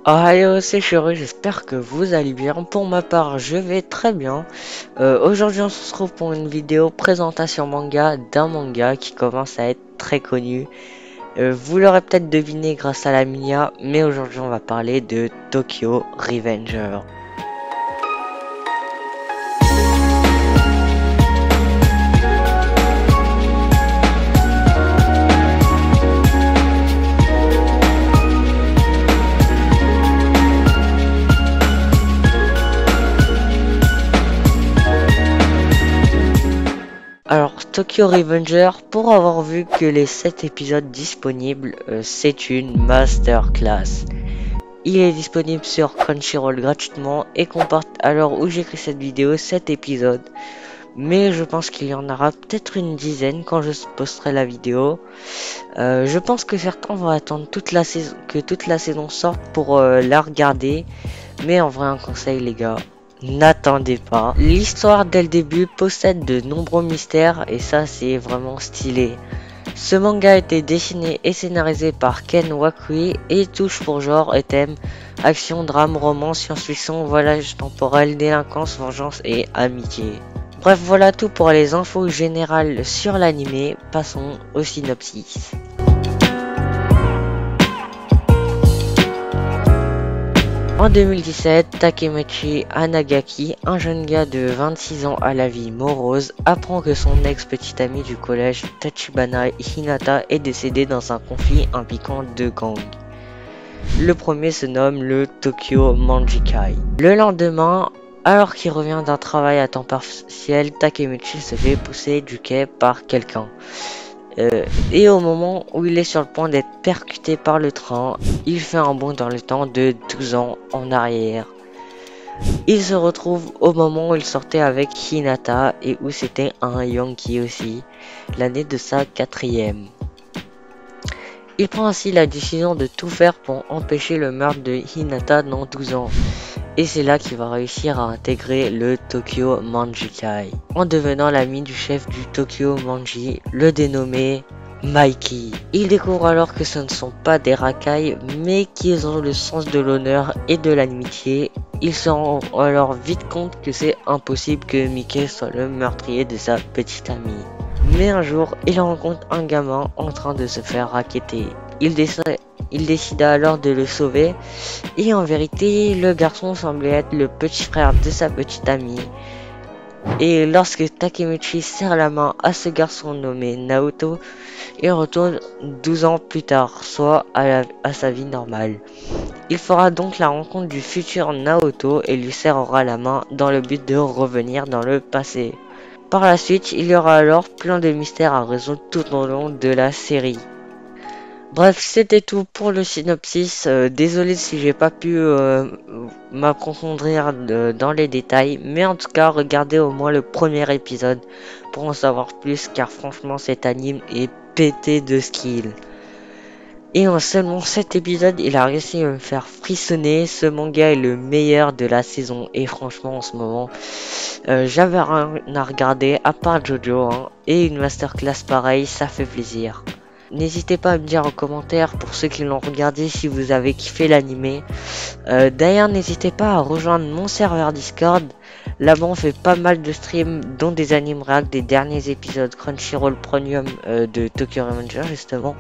Ohio, c'est Chéri, j'espère que vous allez bien. Pour ma part, je vais très bien. Aujourd'hui, on se retrouve pour une vidéo présentation manga d'un manga qui commence à être très connu. Vous l'aurez peut-être deviné grâce à la Minia, mais aujourd'hui, on va parler de Tokyo Revenger. Alors, Tokyo Revenger, pour avoir vu que les 7 épisodes disponibles, c'est une masterclass. Il est disponible sur Crunchyroll gratuitement et comporte, à l'heure où j'écris cette vidéo, 7 épisodes. Mais je pense qu'il y en aura peut-être une dizaine quand je posterai la vidéo. Je pense que certains vont attendre que toute la saison sorte pour la regarder. Mais en vrai, un conseil les gars, n'attendez pas. L'histoire dès le début possède de nombreux mystères et ça c'est vraiment stylé. Ce manga a été dessiné et scénarisé par Ken Wakui et touche pour genre et thème action, drame, roman, science-fiction, voyage temporel, délinquance, vengeance et amitié. Bref, voilà tout pour les infos générales sur l'anime. Passons au synopsis. En 2017, Takemichi Hanagaki, un jeune gars de 26 ans à la vie morose, apprend que son ex-petite amie du collège, Tachibana Hinata, est décédée dans un conflit impliquant deux gangs. Le premier se nomme le Tokyo Manjikai. Le lendemain, alors qu'il revient d'un travail à temps partiel, Takemichi se fait pousser du quai par quelqu'un. Et au moment où il est sur le point d'être percuté par le train, il fait un bond dans le temps de 12 ans en arrière. Il se retrouve au moment où il sortait avec Hinata et où c'était un Yankee aussi, l'année de sa 4e. Il prend ainsi la décision de tout faire pour empêcher le meurtre de Hinata dans 12 ans. Et c'est là qu'il va réussir à intégrer le Tokyo Manjikai, en devenant l'ami du chef du Tokyo Manji, le dénommé Mikey. Il découvre alors que ce ne sont pas des racailles, mais qu'ils ont le sens de l'honneur et de l'amitié. Il se rend alors vite compte que c'est impossible que Mickey soit le meurtrier de sa petite amie. Mais un jour, il rencontre un gamin en train de se faire racketter. Il décida alors de le sauver, et en vérité, le garçon semblait être le petit frère de sa petite amie. Et lorsque Takemichi serre la main à ce garçon nommé Naoto, il retourne 12 ans plus tard, soit à sa vie normale. Il fera donc la rencontre du futur Naoto et lui serrera la main dans le but de revenir dans le passé. Par la suite, il y aura alors plein de mystères à résoudre tout au long de la série. Bref, c'était tout pour le synopsis. Désolé si j'ai pas pu m'approfondir dans les détails, mais en tout cas, regardez au moins le premier épisode pour en savoir plus, car franchement, cet anime est pété de skill. Et en seulement 7 épisodes, il a réussi à me faire frissonner. Ce manga est le meilleur de la saison. Et franchement, en ce moment, j'avais rien à regarder à part Jojo. Hein, et une masterclass pareille, ça fait plaisir. N'hésitez pas à me dire en commentaire pour ceux qui l'ont regardé si vous avez kiffé l'animé. D'ailleurs, n'hésitez pas à rejoindre mon serveur Discord. Là-bas, on fait pas mal de streams, dont des animes react des derniers épisodes Crunchyroll Premium de Tokyo Revenger, justement.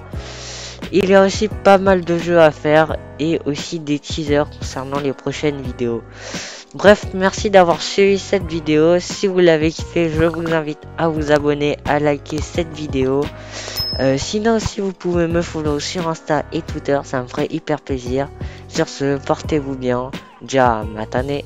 Il y a aussi pas mal de jeux à faire et aussi des teasers concernant les prochaines vidéos. Bref, merci d'avoir suivi cette vidéo. Si vous l'avez kiffé, je vous invite à vous abonner, à liker cette vidéo. Sinon aussi, vous pouvez me follow sur Insta et Twitter, ça me ferait hyper plaisir. Sur ce, portez-vous bien. Ja, matane.